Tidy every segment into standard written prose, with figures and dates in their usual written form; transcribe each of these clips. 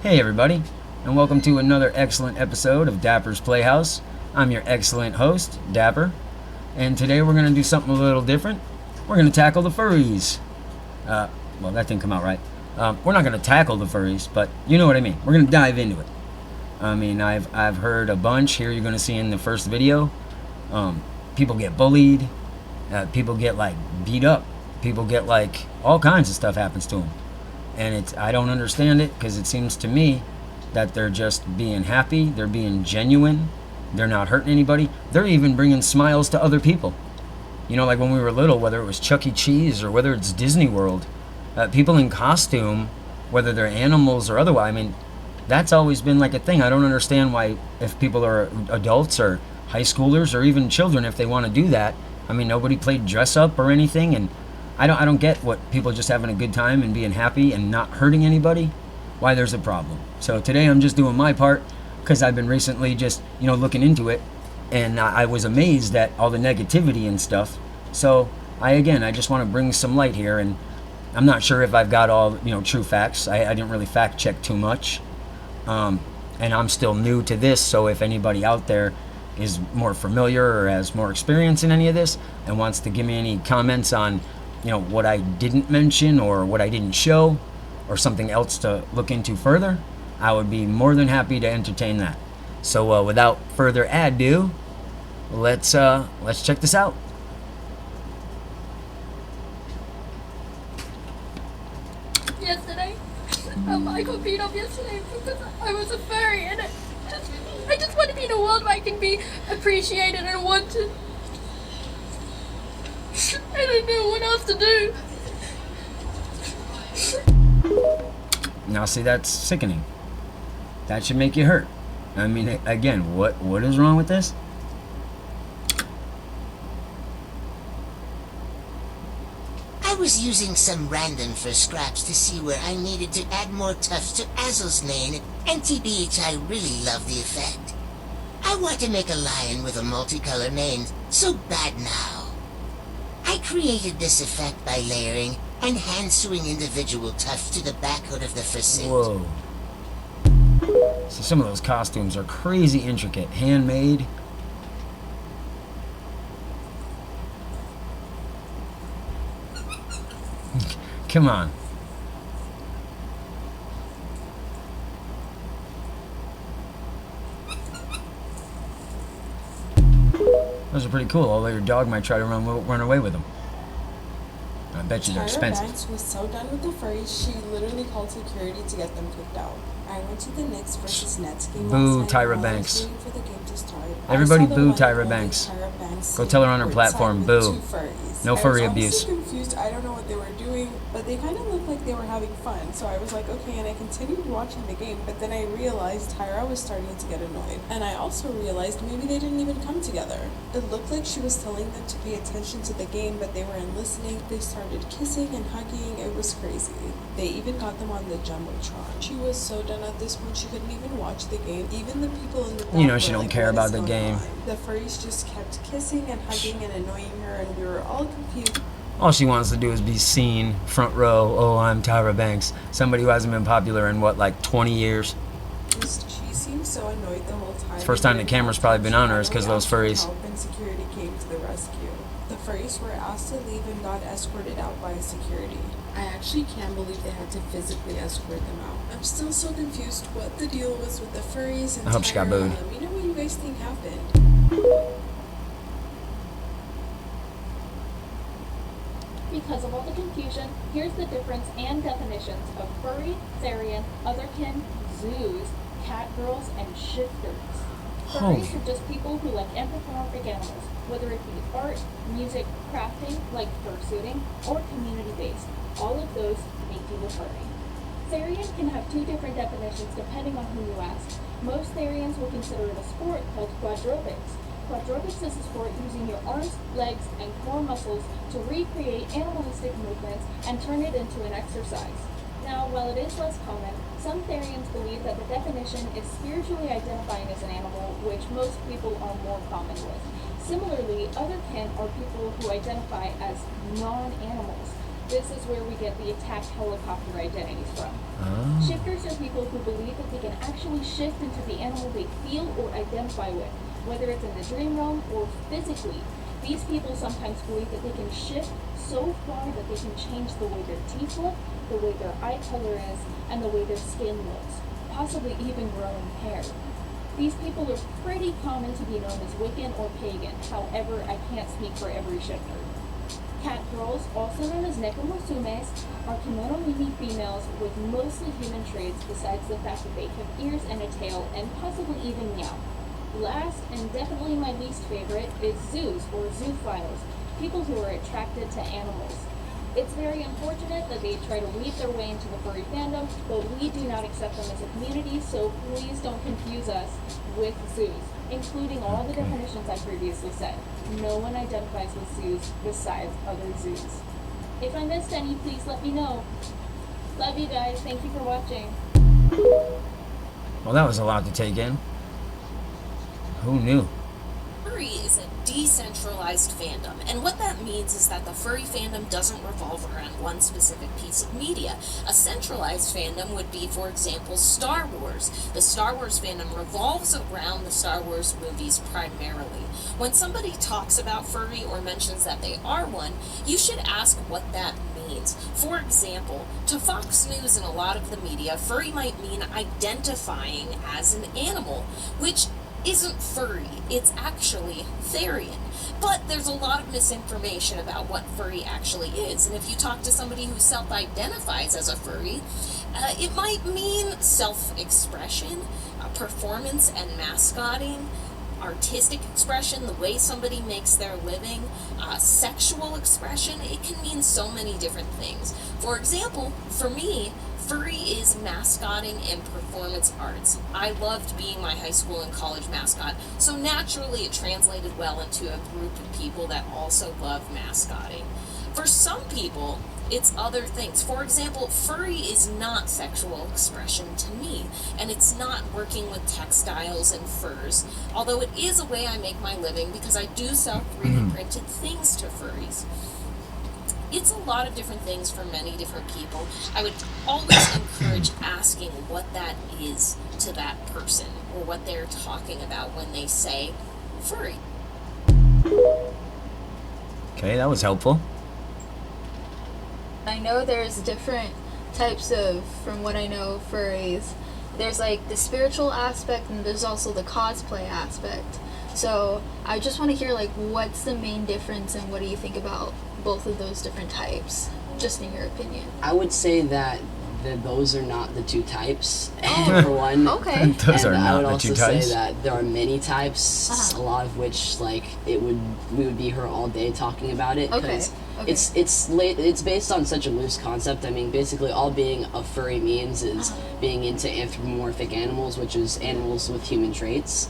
Hey everybody, and welcome to another excellent episode of Dapper's Playhouse. I'm your excellent host, Dapper, and today we're going to do something a little different. We're going to tackle the furries. Well, that didn't come out right. We're not going to tackle the furries, but you know what I mean. We're going to dive into it. I mean, I've heard a bunch. Here you're going to see in the first video. People get bullied. People get like beat up. People get like all kinds of stuff happens to them. And I don't understand it because it seems to me that they're just being happy, they're being genuine, they're not hurting anybody, they're even bringing smiles to other people. You know, like when we were little, whether it was Chuck E. Cheese or whether it's Disney World, people in costume, whether they're animals or otherwise, I mean, that's always been like a thing. I don't understand why, if people are adults or high schoolers or even children, if they want to do that. I mean, nobody played dress up or anything, and I don't get what people just having a good time and being happy and not hurting anybody, why there's a problem. So today I'm just doing my part because I've been recently just, looking into it, and I was amazed at all the negativity and stuff. So I just want to bring some light here, and I'm not sure if I've got all, true facts. I didn't really fact check too much. And I'm still new to this, so if anybody out there is more familiar or has more experience in any of this and wants to give me any comments on what I didn't mention or what I didn't show or something else to look into further, I would be more than happy to entertain that. So without further ado, let's check this out. Yesterday, I got beat up yesterday because I was a furry, and I just want to be in a world where I can be appreciated and wanted. I don't know what else to do. Now see, that's sickening. That should make you hurt. I mean, again, what is wrong with this? I was using some random for scraps to see where I needed to add more tufts to Azel's mane, and TBH, I really love the effect. I want to make a lion with a multicolor mane, so bad now. I created this effect by layering and hand-sewing individual tufts to the back hood of the fursuit. Whoa. So some of those costumes are crazy intricate, handmade. Come on. Those are pretty cool, although your dog might try to run away with them. I bet you they're expensive. Banks was so done with the furries, she literally called security to get them kicked out. I went to the Knicks versus Nets game boo last night Tyra while I Banks. was waiting for the game to start. Everybody I saw the boo one Tyra and Banks. Tyra Banks Go tell her on her courtside platform, with boo. two furries. No furry I was abuse. honestly confused. I don't know what they were doing, but they kind of looked like they were having fun. So I was like, okay, and I continued watching the game. But then I realized Tyra was starting to get annoyed, and I also realized maybe they didn't even come together. It looked like she was telling them to pay attention to the game, but they weren't listening. They started kissing and hugging. It was crazy. They even got them on the jumbotron. She was so done at this point she couldn't even watch the game. Even the people in the back She were don't like, care "What about is the going game." on?" The furries just kept kissing and hugging and annoying her, and we were all confused. All she wants to do is be seen, front row. Oh, I'm Tyra Banks. Somebody who hasn't been popular in, 20 years? She seemed so annoyed the whole time. It's the first time the camera's probably been on her is because of those furries. Help, and security came to the rescue. The furries were asked to leave and got escorted out by security. I actually can't believe they had to physically escort them out. I'm still so confused what the deal was with the furries and I hope she got Tyra. booed. Let me know what you guys think happened. Because of all the confusion, here's the difference and definitions of furry, Therian, otherkin, zoos, catgirls, and shifters. Furries are just people who like anthropomorphic animals, whether it be art, music, crafting, like fursuiting, or community-based. All of those make you a furry. Therian can have two different definitions depending on who you ask. Most Therians will consider it a sport called quadrobics. Quadrobics is a sport using your arms, legs, and core muscles to recreate animalistic movements and turn it into an exercise. Now, while it is less common, some Therians believe that the definition is spiritually identifying as an animal, which most people are more common with. Similarly, otherkin are people who identify as non-animals. This is where we get the attack helicopter identities from. Shifters are people who believe that they can actually shift into the animal they feel or identify with, whether it's in the dream realm or physically. These people sometimes believe that they can shift so far that they can change the way their teeth look, the way their eye color is, and the way their skin looks, possibly even growing hair. These people are pretty common to be known as Wiccan or pagan, however, I can't speak for every shifter. Cat girls, also known as nekomusumes, are kimono mimi females with mostly human traits besides the fact that they have ears and a tail and possibly even meow. Last, and definitely my least favorite, is zoos or zoophiles, people who are attracted to animals. It's very unfortunate that they try to weave their way into the furry fandom, but we do not accept them as a community, so please don't confuse us with zoos, including all the definitions I previously said. No one identifies with zoos besides other zoos. If I missed any, please let me know. Love you guys. Thank you for watching. Well, that was a lot to take in. Who knew? Furry is a decentralized fandom, and what that means is that the furry fandom doesn't revolve around one specific piece of media. A centralized fandom would be, for example, Star Wars. The Star Wars fandom revolves around the Star Wars movies primarily. When somebody talks about furry or mentions that they are one, you should ask what that means. For example, to Fox News and a lot of the media, furry might mean identifying as an animal, which isn't furry, it's actually Therian. But there's a lot of misinformation about what furry actually is, and if you talk to somebody who self-identifies as a furry, it might mean self-expression, performance and mascoting, artistic expression, the way somebody makes their living, sexual expression. It can mean so many different things. For example, for me, furry is mascotting and performance arts. I loved being my high school and college mascot, so naturally it translated well into a group of people that also love mascotting. For some people, it's other things. For example, furry is not sexual expression to me, and it's not working with textiles and furs, although it is a way I make my living because I do sell 3D printed things to furries. It's a lot of different things for many different people. I would always encourage asking what that is to that person or what they're talking about when they say furry. Okay, that was helpful. I know there's different types of, from what I know, furries. There's like the spiritual aspect and there's also the cosplay aspect. So I just want to hear like what's the main difference and what do you think about both of those different types, just in your opinion? I would say that those are not the two types, for one. Okay. Those are And I not would the also two say types. that there are many types, a lot of which like we would be here all day talking about it because it's based on such a loose concept. I mean, basically all being a furry means is being into anthropomorphic animals, which is animals with human traits.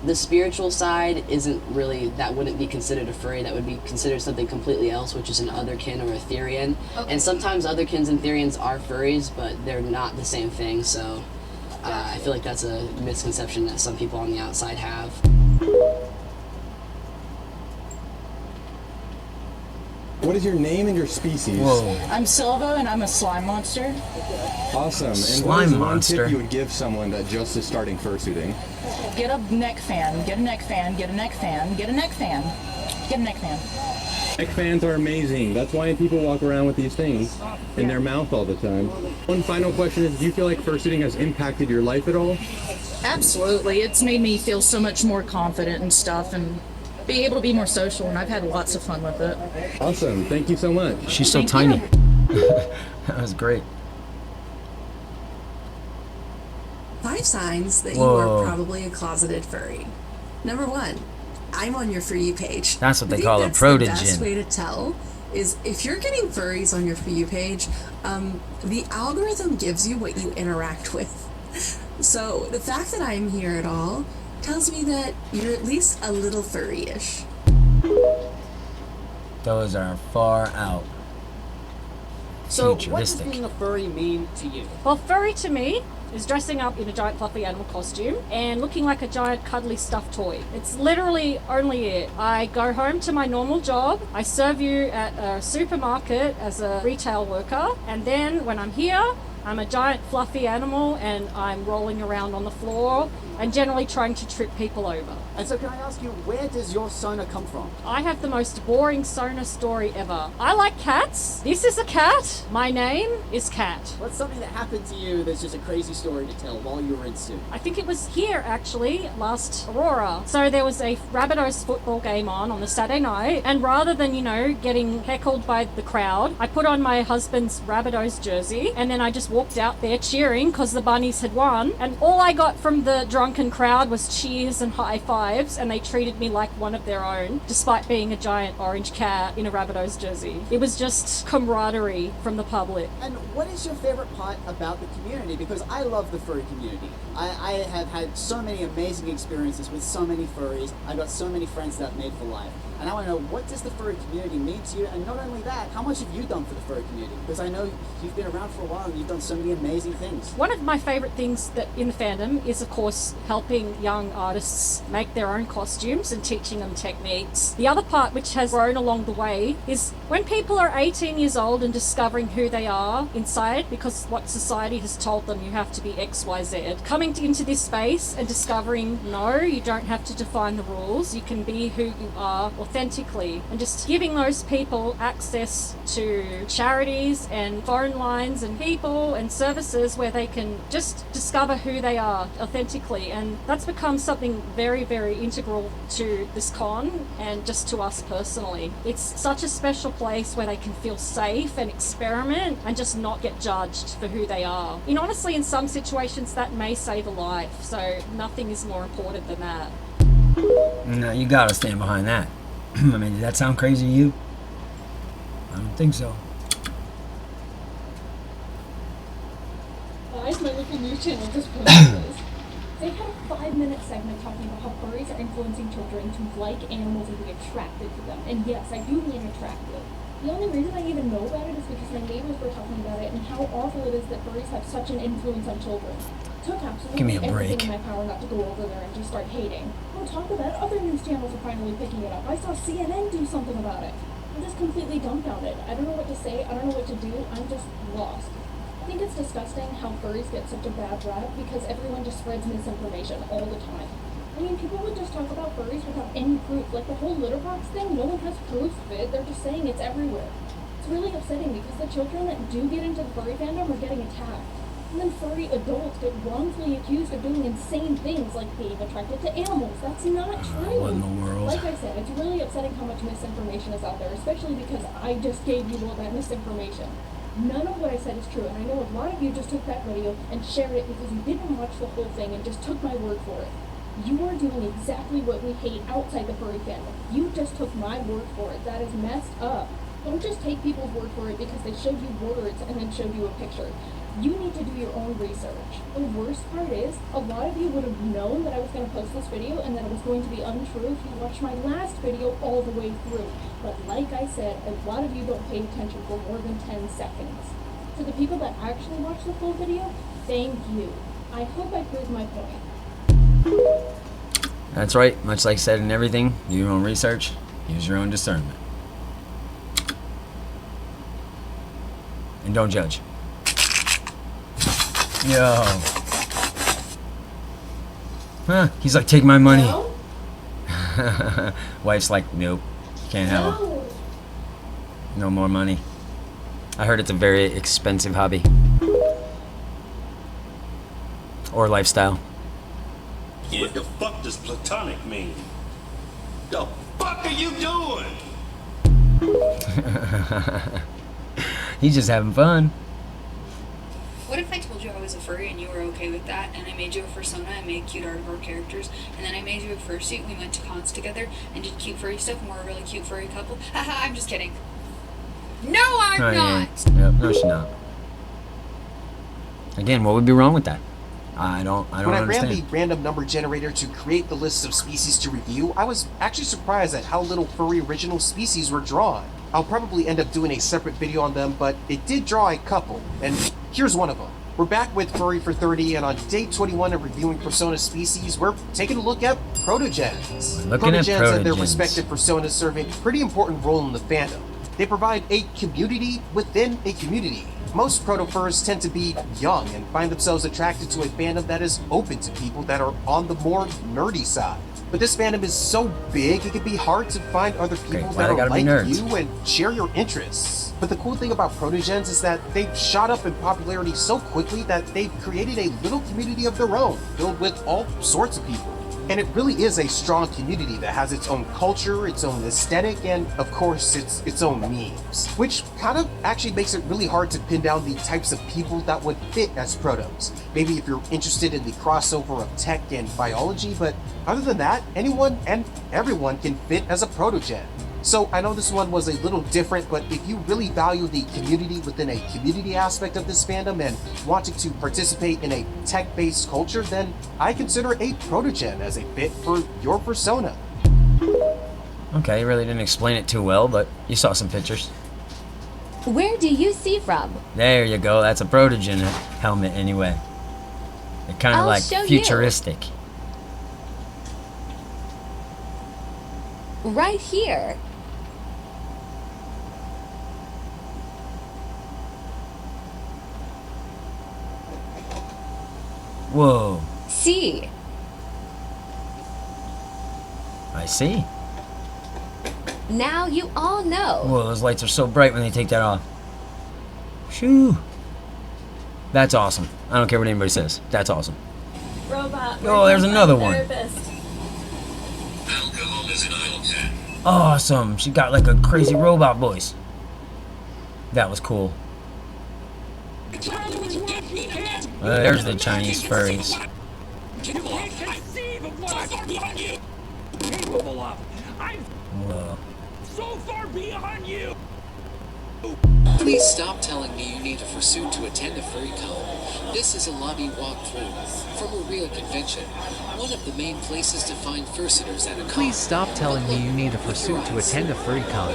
The spiritual side isn't really, that wouldn't be considered a furry, that would be considered something completely else, which is an otherkin or a Therian. And sometimes otherkins and Therians are furries, but they're not the same thing, so I feel like that's a misconception that some people on the outside have. What is your name and your species? Whoa. I'm Silva, and I'm a slime monster. Awesome. And what Slime is one monster. tip you would give someone that just is starting fursuiting? Get a neck fan, get a neck fan, get a neck fan, get a neck fan, get a neck fan. Neck fans are amazing. That's why people walk around with these things in their mouth all the time. One final question is, do you feel like fursuiting has impacted your life at all? Absolutely. It's made me feel so much more confident and stuff, and be able to be more social, and I've had lots of fun with it. Awesome. Thank you so much. She's so Thank tiny. you. That was great. 5 signs that you Whoa. are probably a closeted furry. Number 1, I'm on your For You page. That's what they I think call a that's protogen. The best way to tell is if you're getting furries on your For You page, the algorithm gives you what you interact with. So the fact that I'm here at all tells me that you're at least a little furry-ish. Those are far out. So, what does Futuristic. being a furry mean to you? Well, furry to me is dressing up in a giant fluffy animal costume and looking like a giant cuddly stuffed toy. It's literally only it. I go home to my normal job, I serve you at a supermarket as a retail worker, and then when I'm here, I'm a giant fluffy animal and I'm rolling around on the floor and generally trying to trip people over. And so can I ask you, where does your Sona come from? I have the most boring Sona story ever. I like cats. This is a cat. My name is Cat. What's something that happened to you that's just a crazy story to tell while you were in Sioux? I think it was here actually, last Aurora. So there was a Rabbitohs football game on the Saturday night, and rather than, getting heckled by the crowd, I put on my husband's Rabbitohs jersey and then I just walked out there cheering because the Bunnies had won, and all I got from the drunken crowd was cheers and high fives, and they treated me like one of their own, despite being a giant orange cat in a Rabbitohs jersey. It was just camaraderie from the public. And what is your favorite part about the community? Because I love the furry community. I have had so many amazing experiences with so many furries. I've got so many friends that I've made for life. And I want to know, what does the furry community mean to you? And not only that, how much have you done for the furry community? Because I know you've been around for a while and you've done so many amazing things. One of my favorite things that in the fandom is, of course, helping young artists make their own costumes and teaching them techniques. The other part, which has grown along the way, is when people are 18 years old and discovering who they are inside, because what society has told them you have to be XYZ, coming into this space and discovering, no, you don't have to define the rules, you can be who you are authentically, and just giving those people access to charities and phone lines and people and services where they can just discover who they are authentically. And that's become something very, very integral to this con and just to us personally. It's such a special place where they can feel safe and experiment and just not get judged for who they are. And honestly, in some situations that may save a life, so nothing is more important than that. No, you gotta stand behind that. I mean, did that sound crazy to you? I don't think so. Guys, my local news channel just posted this. They had a 5-minute segment talking about how furries are influencing children to like animals and be attracted to them. And yes, I do mean attractive. The only reason I even know about it is because my neighbors were talking about it and how awful it is that furries have such an influence on children. Took absolutely Give me a everything break. in my power not to go over there and just start hating. On top of that, other news channels are finally picking it up. I saw CNN do something about it. I'm just completely dumbfounded. I don't know what to say. I don't know what to do. I'm just lost. I think it's disgusting how furries get such a bad rap because everyone just spreads misinformation all the time. I mean, people would just talk about furries without any proof. Like the whole litter box thing, no one has proof of it. They're just saying it's everywhere. It's really upsetting because the children that do get into the furry fandom are getting attacked. And then furry adults get wrongfully accused of doing insane things like being attracted to animals. That's not true. What in the world? Like I said, it's really upsetting how much misinformation is out there, especially because I just gave you all that misinformation. None of what I said is true, and I know a lot of you just took that video and shared it because you didn't watch the whole thing and just took my word for it. You are doing exactly what we hate outside the furry fandom. You just took my word for it. That is messed up. Don't just take people's word for it because they showed you words and then showed you a picture. You need to do your own research. The worst part is, a lot of you would have known that I was going to post this video and that it was going to be untrue if you watched my last video all the way through. But like I said, a lot of you don't pay attention for more than 10 seconds. To the people that actually watched the full video, thank you. I hope I proved my point. That's right. Much like said in everything, do your own research, use your own discernment. And don't judge. Yo. Huh, he's like, take my money. No? Wife's like, nope, can't have it. No. No more money. I heard it's a very expensive hobby. Or lifestyle. What the fuck does platonic mean? The fuck are you doing? He's just having fun. What if I told you I was a furry and you were okay with that, and I made you a fursona and made cute art of our characters, and then I made you a fursuit and we went to cons together and did cute furry stuff and we're a really cute furry couple? Haha, I'm just kidding. No, I'm not! Yep, no, she's not. Again, what would be wrong with that? I don't When I understand. ran the random number generator to create the list of species to review, I was actually surprised at how little furry original species were drawn. I'll probably end up doing a separate video on them, but it did draw a couple, and here's one of them. We're back with Furry for 30, and on day 21 of reviewing persona species, we're taking a look at protogens. Looking at Protogens and their protogens. respective personas serve a pretty important role in the fandom. They provide a community within a community. most proto-furs tend to be young and find themselves attracted to a fandom that is open to people that are on the more nerdy side. But this fandom is so big, it can be hard to find other people that are like you and share your interests. But the cool thing about protogens is that they've shot up in popularity so quickly that they've created a little community of their own, filled with all sorts of people. And it really is a strong community that has its own culture, its own aesthetic, and of course its own memes. Which kind of actually makes it really hard to pin down the types of people that would fit as protos. Maybe if you're interested in the crossover of tech and biology, but other than that, anyone and everyone can fit as a protogen. So I know this one was a little different, but if you really value the community within a community aspect of this fandom and wanting to participate in a tech-based culture, then I consider a protogen as a fit for your persona. Okay, you really didn't explain it too well, but you saw some pictures. Where do you see from? There you go, that's a protogen helmet anyway. They're kind of like futuristic. Right here. Whoa. See. I see. Now you all know. Whoa, those lights are so bright when they take that off. Shoo. That's awesome. I don't care what anybody says. That's awesome. Robot. Oh, there's another one. Alcohol is an idle cat. Awesome. She got like a crazy robot voice. That was cool. There's the Chinese furries. Whoa. So far beyond you. Please stop telling me you need a fursuit to attend a furry con. This is a lobby walkthrough from a real convention. One of the main places to find fursuiters at a con. Please stop telling me you need a fursuit to attend a furry con.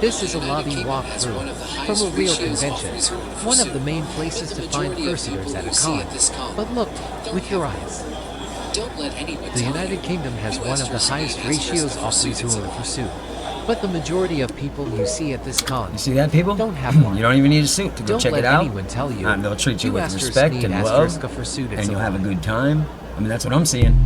This is a lobby walkthrough from a real convention. One of the main places to find fursuiters at a con. But look with your eyes. Don't let anyone The United Kingdom has one of the highest ratios of those who are fursuit. But the majority of people you see at this con, you see that, people? Don't have one. You don't even need a suit to go check it out. Don't let anyone tell you. They'll treat you with asterisk respect need and asterisk love, a fursuit and you'll have a good time. I mean, that's what I'm seeing.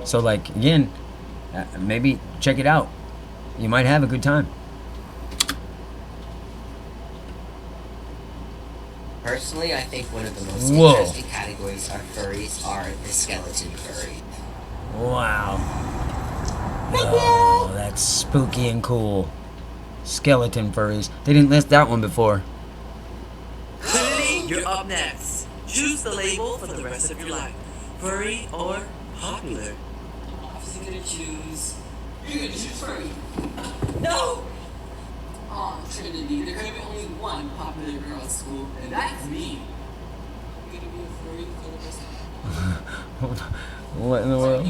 So, like, again, maybe check it out. You might have a good time. Personally, I think one of the most interesting categories of furries are the skeleton furry. Wow. Oh, that's spooky and cool. Skeleton furries. They didn't list that one before. Lily, you're up next. Choose the label for the rest of your life. Furry or popular? I'm obviously gonna choose... You're gonna choose furry. No! Oh, Trinity, there could be only one popular girl at school, and that's me. You're gonna be a furry for the rest of What in the world?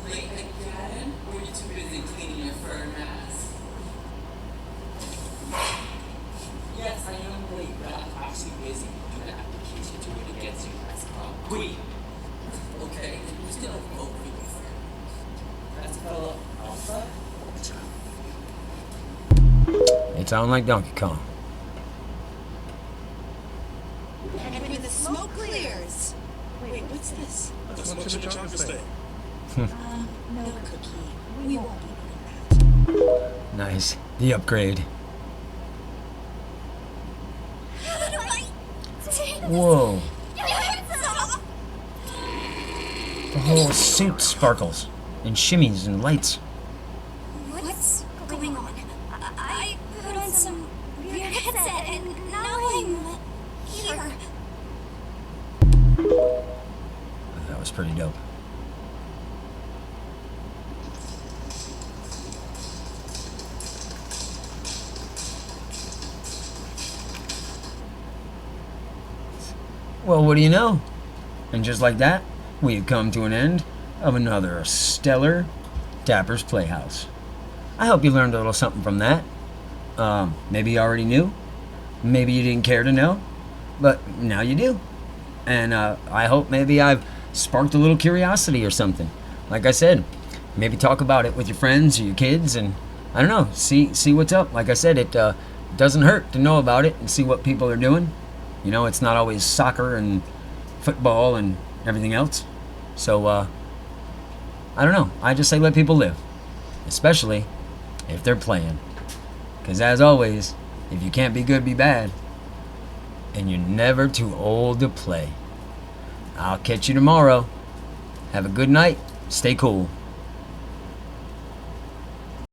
Late again? Or are you too busy cleaning your fur mask? Yes, I am late, but I'm actually busy doing an application to win against you as queen. Okay, then who's gonna vote for you fur? That's fellow Alpha? It sounds like Donkey Kong. When the smoke clears. Wait, what's this? That's one chip and chocolate steak. No cookie. We won't be eating Nice. The upgrade. that. Whoa. The whole suit sparkles and shimmies and lights. What's going on? I put on some weird headset and now I'm here. That was pretty dope. Well, what do you know? And just like that, we have come to an end of another stellar Dapper's Playhouse. I hope you learned a little something from that. Maybe you already knew. Maybe you didn't care to know. But now you do. And I hope maybe I've sparked a little curiosity or something. Like I said, maybe talk about it with your friends or your kids, and I don't know, see what's up. Like I said, it doesn't hurt to know about it and see what people are doing. You know, it's not always soccer and football and everything else. So, I don't know. I just say let people live. Especially if they're playing. Because as always, if you can't be good, be bad. And you're never too old to play. I'll catch you tomorrow. Have a good night. Stay cool.